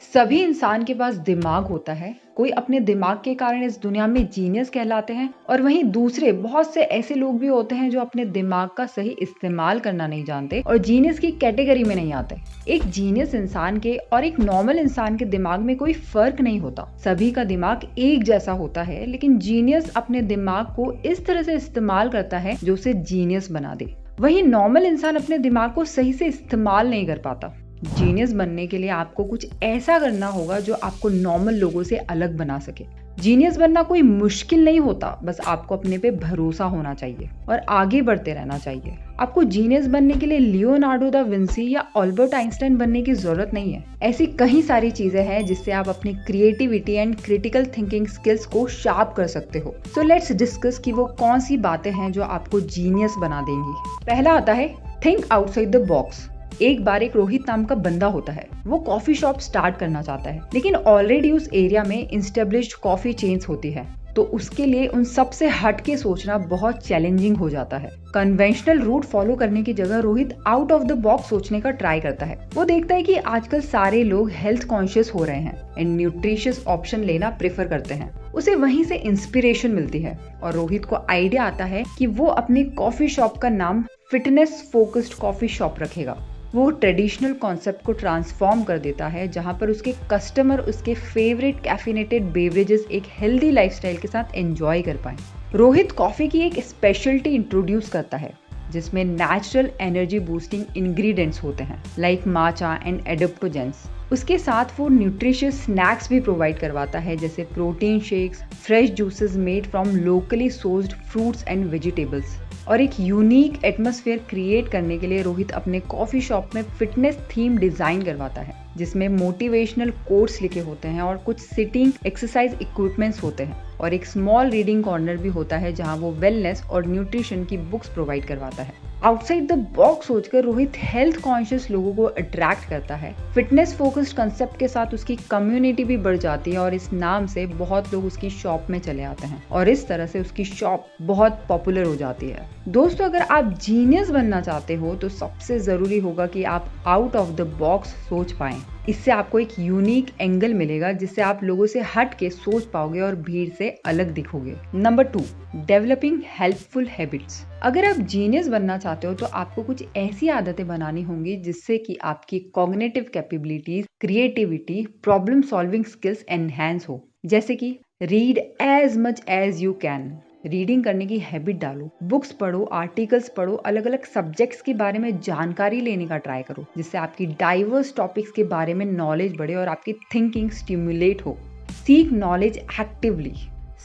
सभी इंसान के पास दिमाग होता है। कोई अपने दिमाग के कारण इस दुनिया में जीनियस कहलाते हैं और वहीं दूसरे बहुत से ऐसे लोग भी होते हैं जो अपने दिमाग का सही इस्तेमाल करना नहीं जानते और जीनियस की कैटेगरी में नहीं आते। एक जीनियस इंसान के और एक नॉर्मल इंसान के दिमाग में कोई फर्क नहीं होता। सभी का दिमाग एक जैसा होता है, लेकिन जीनियस अपने दिमाग को इस तरह से इस्तेमाल करता है जो उसे जीनियस बना दे। वहीं नॉर्मल इंसान अपने दिमाग को सही से इस्तेमाल नहीं कर पाता। जीनियस बनने के लिए आपको कुछ ऐसा करना होगा जो आपको नॉर्मल लोगों से अलग बना सके। जीनियस बनना कोई मुश्किल नहीं होता, बस आपको अपने पे भरोसा होना चाहिए और आगे बढ़ते रहना चाहिए। आपको जीनियस बनने के लिए लियोनार्डो दा विंसी या अल्बर्ट आइंस्टाइन बनने की जरूरत नहीं है। ऐसी कई सारी चीजें हैं जिससे आप अपनी creativity and critical thinking skills को शार्प कर सकते हो। सो लेट्स डिस्कस कि वो कौन सी बातें हैं जो आपको जीनियस बना देंगी। पहला आता है थिंक आउटसाइड द बॉक्स। एक बार एक रोहित नाम का बंदा होता है। वो कॉफी शॉप स्टार्ट करना चाहता है, लेकिन ऑलरेडी उस एरिया में इंस्टेब्लिश्ड कॉफी चेन्स होती है, तो उसके लिए उन सब से हट के सोचना बहुत चैलेंजिंग हो जाता है। कन्वेंशनल रूट फॉलो करने की जगह Rohit out of the box सोचने का ट्राई करता है। वो देखता है कि आजकल सारे लोग हेल्थ कॉन्शियस हो रहे हैं एंड न्यूट्रिशियस ऑप्शन लेना प्रेफर करते हैं। उसे वहीं से इंस्पिरेशन मिलती है और रोहित को आइडिया आता है कि वो अपनी कॉफी शॉप का नाम फिटनेस फोकस्ड कॉफी शॉप रखेगा। वो ट्रेडिशनल कॉन्सेप्ट को ट्रांसफॉर्म कर देता है, जहां पर उसके कस्टमर उसके फेवरेट कैफिनेटेड बेवरेजेस एक हेल्दी लाइफस्टाइल के साथ एंजॉय कर पाए। रोहित कॉफी की एक स्पेशलिटी इंट्रोड्यूस करता है जिसमें नेचुरल एनर्जी बूस्टिंग इंग्रेडिएंट्स होते हैं लाइक माचा एंड एडाप्टोजेंस। उसके साथ वो न्यूट्रिशियस स्नैक्स भी प्रोवाइड करवाता है, जैसे protein shakes, fresh juices made from locally sourced fruits and vegetables. और एक यूनिक एटमॉस्फेयर क्रिएट करने के लिए रोहित अपने कॉफी शॉप में फिटनेस थीम डिजाइन करवाता है, जिसमें मोटिवेशनल कोट्स लिखे होते हैं और कुछ सिटिंग एक्सरसाइज इक्विपमेंट्स होते हैं और एक स्मॉल रीडिंग कॉर्नर भी होता है जहां वो वेलनेस और न्यूट्रिशन की बुक्स प्रोवाइड करवाता है। आउटसाइड द बॉक्स सोचकर रोहित हेल्थ कॉन्शियस लोगों को अट्रैक्ट करता है। फिटनेस फोकस्ड कंसेप्ट के साथ उसकी कम्युनिटी भी बढ़ जाती है और इस नाम से बहुत लोग उसकी शॉप में चले आते हैं और इस तरह से उसकी शॉप बहुत पॉपुलर हो जाती है। दोस्तों, अगर आप जीनियस बनना चाहते हो तो सबसे जरूरी होगा कि आप आउट ऑफ द बॉक्स सोच पाएं। इससे आपको एक यूनिक एंगल मिलेगा जिससे आप लोगों से हट के सोच पाओगे और भीड़ से अलग दिखोगे। Number 2, developing helpful habits. अगर आप जीनियस बनना चाहते हो तो आपको कुछ ऐसी आदतें बनानी होंगी जिससे कि आपकी cognitive capabilities, creativity, problem solving skills enhance हो। जैसे कि read as much as you can. Reading करने की हैबिट डालो, बुक्स पढ़ो, आर्टिकल्स पढ़ो, अलग अलग सब्जेक्ट्स के बारे में जानकारी लेने का ट्राई करो, जिससे आपकी डाइवर्स टॉपिक्स के बारे में नॉलेज बढ़े और आपकी थिंकिंग स्टिमुलेट हो। Seek knowledge actively.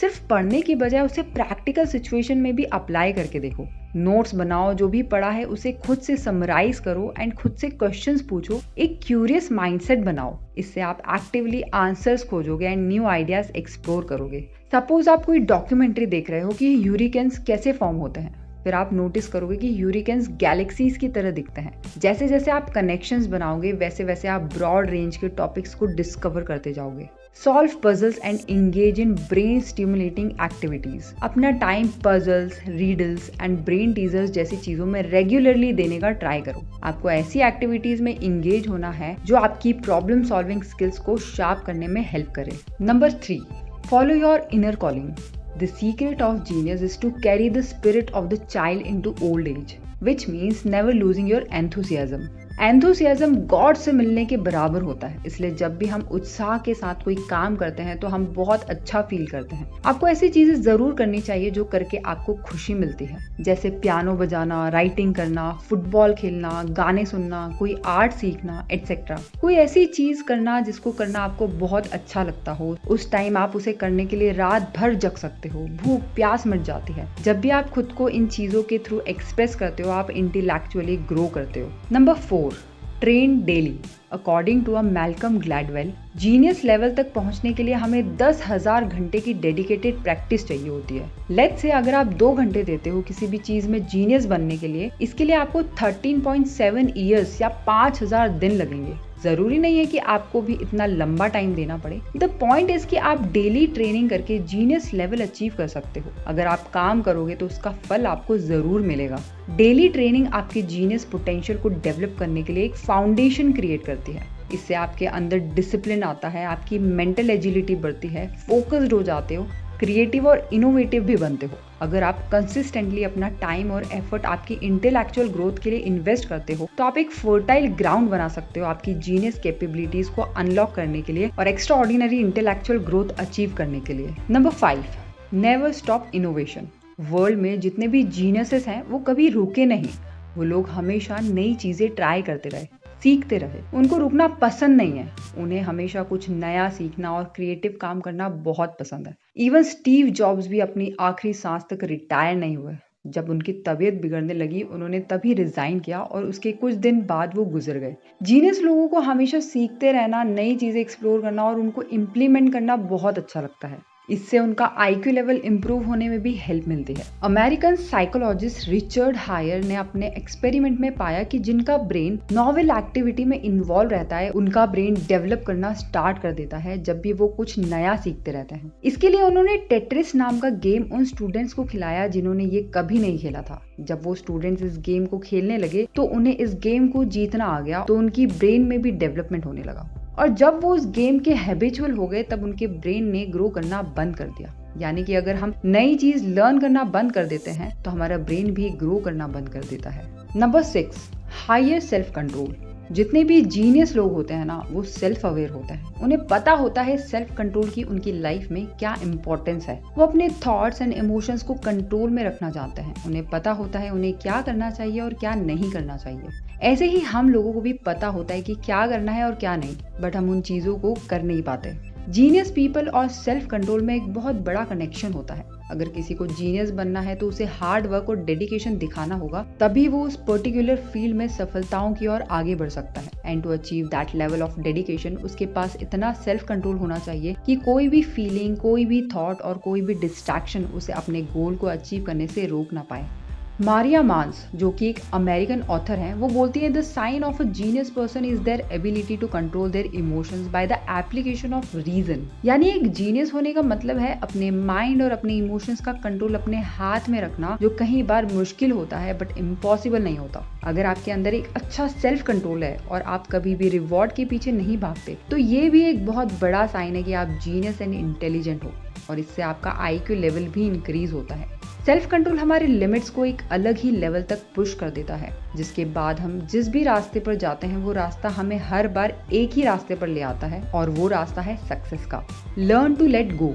सिर्फ पढ़ने की बजाय उसे प्रैक्टिकल सिचुएशन में भी अप्लाई करके देखो। नोट्स बनाओ, जो भी पढ़ा है उसे खुद से समराइज करो एंड खुद से क्वेश्चंस पूछो। एक क्यूरियस माइंडसेट बनाओ। इससे आप एक्टिवली आंसर्स खोजोगे एंड न्यू आइडियाज एक्सप्लोर करोगे। सपोज आप कोई डॉक्यूमेंट्री देख रहे हो कि ह्यूरिकेन्स कैसे फॉर्म होते हैं, फिर आप नोटिस करोगे कि ह्यूरिकेन्स गैलेक्सीज की तरह दिखते हैं। जैसे जैसे आप कनेक्शंस बनाओगे वैसे वैसे आप ब्रॉड रेंज के टॉपिक्स को डिस्कवर करते जाओगे। Solve puzzles and engage in brain stimulating activities. अपना time puzzles, riddles and brain teasers जैसी चीजों में रेगुलरली देने का ट्राई करो। आपको ऐसी एक्टिविटीज में इंगेज होना है जो आपकी प्रॉब्लम सॉल्विंग स्किल्स को शार्प करने में हेल्प करे। Number 3, follow your inner calling. The secret of genius is to carry the spirit of the child into old age, which means never losing your enthusiasm. Enthusiasm God से मिलने के बराबर होता है, इसलिए जब भी हम उत्साह के साथ कोई काम करते हैं तो हम बहुत अच्छा फील करते हैं। आपको ऐसी चीजें जरूर करनी चाहिए जो करके आपको खुशी मिलती है, जैसे पियानो बजाना, राइटिंग करना, फुटबॉल खेलना, गाने सुनना, कोई आर्ट सीखना एटसेट्रा। कोई ऐसी चीज करना जिसको करना आपको बहुत अच्छा लगता हो। उस टाइम आप उसे करने के लिए रात भर जग सकते हो, भूख प्यास मिट जाती है। जब भी आप खुद को इन चीजों के थ्रू एक्सप्रेस करते हो, आप इंटेलेक्चुअली ग्रो करते हो। Number 4, train daily. According to Malcolm Gladwell, genius level तक पहुंचने के लिए हमें 10,000 घंटे की डेडिकेटेड प्रैक्टिस चाहिए होती है। लेट्स से अगर आप 2 घंटे देते हो किसी भी चीज में जीनियस बनने के लिए, इसके लिए आपको 13.7 ईयर्स या 5,000 दिन लगेंगे। जरूरी नहीं है कि आपको भी इतना लंबा टाइम देना पड़े। द पॉइंट इज कि आप डेली ट्रेनिंग करके जीनियस लेवल अचीव कर सकते हो। अगर आप काम करोगे तो उसका फल आपको जरूर मिलेगा। डेली ट्रेनिंग आपके जीनियस पोटेंशियल को डेवलप करने के लिए एक फाउंडेशन क्रिएट करती है। इससे आपके अंदर डिसिप्लिन आता है, आपकी मेंटल एजिलिटी बढ़ती है, फोकस्ड हो जाते हो, क्रिएटिव और इनोवेटिव भी बनते हो। अगर आप कंसिस्टेंटली अपना टाइम और एफर्ट आपकी इंटेलेक्चुअल ग्रोथ के लिए इन्वेस्ट करते हो तो आप एक फर्टाइल ग्राउंड बना सकते हो आपकी जीनियस कैपेबिलिटीज को अनलॉक करने के लिए और extra ordinary intellectual growth achieve करने के लिए। Number 5, never stop innovation. World में जितने भी जीनियसेस हैं वो कभी रुके नहीं। वो लोग हमेशा नई चीजें ट्राई करते रहे, सीखते रहे। उनको रुकना पसंद नहीं है। उन्हें हमेशा कुछ नया सीखना और क्रिएटिव काम करना बहुत पसंद है। इवन स्टीव जॉब्स भी अपनी आखिरी सांस तक रिटायर नहीं हुए। जब उनकी तबीयत बिगड़ने लगी उन्होंने तभी रिजाइन किया और उसके कुछ दिन बाद वो गुजर गए। जीनियस लोगों को हमेशा सीखते रहना, नई चीजें एक्सप्लोर करना और उनको इम्प्लीमेंट करना बहुत अच्छा लगता है। इससे उनका आईक्यू लेवल इंप्रूव होने में भी हेल्प मिलती है। अमेरिकन साइकोलॉजिस्ट रिचर्ड हायर ने अपने एक्सपेरिमेंट में पाया कि जिनका ब्रेन नॉवेल एक्टिविटी में इन्वॉल्व रहता है उनका ब्रेन डेवलप करना स्टार्ट कर देता है जब भी वो कुछ नया सीखते रहते हैं। इसके लिए उन्होंने टेट्रिस नाम का गेम उन स्टूडेंट्स को खिलाया जिन्होंने ये कभी नहीं खेला था। जब वो स्टूडेंट्स इस गेम को खेलने लगे तो उन्हें इस गेम को जीतना आ गया, तो उनकी ब्रेन में भी डेवलपमेंट होने लगा। और जब वो उस गेम के हैबिचुअल हो गए तब उनके ब्रेन ने ग्रो करना बंद कर दिया। यानी कि अगर हम नई चीज लर्न करना बंद कर देते हैं तो हमारा ब्रेन भी ग्रो करना बंद कर देता है। Number 6, higher self control. जितने भी जीनियस लोग होते हैं ना वो सेल्फ अवेयर होते हैं। उन्हें पता होता है सेल्फ कंट्रोल की उनकी लाइफ में क्या इंपॉर्टेंस है। वो अपने थॉट्स एंड इमोशंस को कंट्रोल में रखना जानते हैं। उन्हें पता होता है उन्हें क्या करना चाहिए और क्या नहीं करना चाहिए। ऐसे ही हम लोगों को भी पता होता है कि क्या करना है और क्या नहीं, बट हम उन चीजों को कर नहीं पाते। जीनियस पीपल और सेल्फ कंट्रोल में एक बहुत बड़ा कनेक्शन होता है। अगर किसी को जीनियस बनना है तो उसे हार्ड वर्क और डेडिकेशन दिखाना होगा, तभी वो उस पर्टिकुलर फील्ड में सफलताओं की ओर आगे बढ़ सकता है। And to achieve that level of dedication उसके पास इतना सेल्फ कंट्रोल होना चाहिए कि कोई भी फीलिंग, कोई भी थॉट और कोई भी डिस्ट्रैक्शन उसे अपने गोल को अचीव करने से रोक ना पाए। मारिया मांस, जो कि एक अमेरिकन ऑथर हैं, वो बोलती है the sign of a genius person is their ability to control their emotions by the application of reason. यानी एक जीनियस होने का मतलब है अपने माइंड और अपने इमोशंस का कंट्रोल अपने हाथ में रखना, जो कई बार मुश्किल होता है बट इम्पॉसिबल नहीं होता। अगर आपके अंदर एक अच्छा सेल्फ कंट्रोल है और आप कभी भी रिवॉर्ड के पीछे नहीं भागते तो ये भी एक बहुत बड़ा साइन है कि आप जीनियस एंड इंटेलिजेंट हो, और इससे आपका आईक्यू लेवल भी इंक्रीज होता है। सेल्फ कंट्रोल हमारे लिमिट्स को एक अलग ही लेवल तक पुश कर देता है, जिसके बाद हम जिस भी रास्ते पर जाते हैं वो रास्ता हमें हर बार एक ही रास्ते पर ले आता है, और वो रास्ता है सक्सेस का। Learn to let go.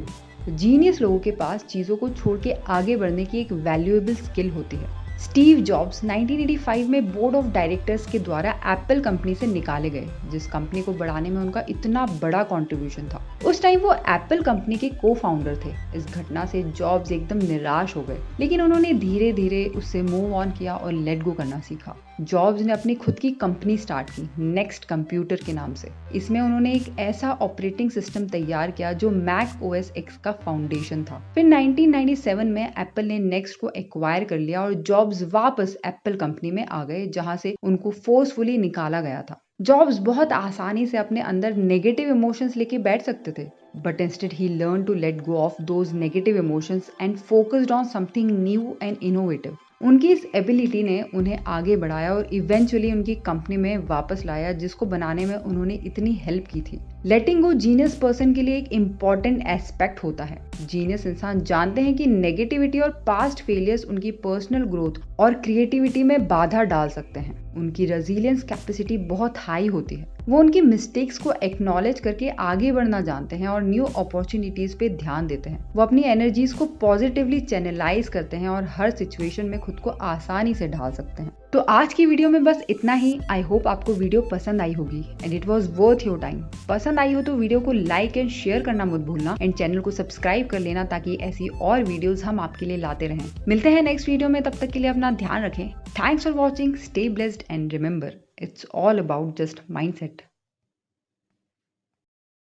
Genius लोगों के पास चीजों को छोड़ के आगे बढ़ने की एक वैल्यूएबल स्किल होती है। स्टीव जॉब्स 1985 में बोर्ड ऑफ डायरेक्टर्स के द्वारा एप्पल कंपनी से निकाले गए, जिस कंपनी को बढ़ाने में उनका इतना बड़ा कंट्रीब्यूशन था। उस टाइम वो एप्पल कंपनी के को फाउंडर थे। इस घटना से जॉब्स एकदम निराश हो गए, लेकिन उन्होंने धीरे धीरे उससे मूव ऑन किया और लेट गो करना सीखा। जॉब्स ने अपनी खुद की कंपनी स्टार्ट की, नेक्स्ट कंप्यूटर के नाम से। इसमें उन्होंने एक ऐसा ऑपरेटिंग सिस्टम तैयार किया जो मैक ओएस एक्स का फाउंडेशन था। फिर 1997 में एप्पल ने नेक्स्ट को एक्वायर कर लिया और जॉब्स वापस एप्पल कंपनी में आ गए, जहां से उनको फोर्सफुली निकाला गया था। जॉब्स बहुत आसानी से अपने अंदर नेगेटिव इमोशंस लेके बैठ सकते थे, but instead he learn to let go of those negative emotions and focused on something new and innovative. उनकी इस एबिलिटी ने उन्हें आगे बढ़ाया और इवेंचुअली उनकी कंपनी में वापस लाया, जिसको बनाने में उन्होंने इतनी हेल्प की थी। लेटिंग गो जीनियस पर्सन के लिए एक इम्पॉर्टेंट एस्पेक्ट होता है। जीनियस इंसान जानते हैं कि नेगेटिविटी और पास्ट फेलियर्स उनकी पर्सनल ग्रोथ और क्रिएटिविटी में बाधा डाल सकते हैं। उनकी रेजिलियंस कैपेसिटी बहुत हाई होती है। वो उनकी मिस्टेक्स को एक्नॉलेज करके आगे बढ़ना जानते हैं और न्यू अपॉर्चुनिटीज पे ध्यान देते हैं। वो अपनी एनर्जीज को पॉजिटिवली चैनलाइज करते हैं और हर सिचुएशन में खुद को आसानी से ढाल सकते हैं। तो आज की वीडियो में बस इतना ही। आई होप आपको वीडियो पसंद आई होगी and it was worth your time. पसंद आई हो तो वीडियो को लाइक एंड शेयर करना मत भूलना, एंड चैनल को सब्सक्राइब कर लेना ताकि ऐसी और वीडियोस हम आपके लिए लाते रहें। मिलते हैं नेक्स्ट वीडियो में, तब तक के लिए अपना ध्यान रखें। Thanks for watching, stay blessed and remember, it's all about just mindset.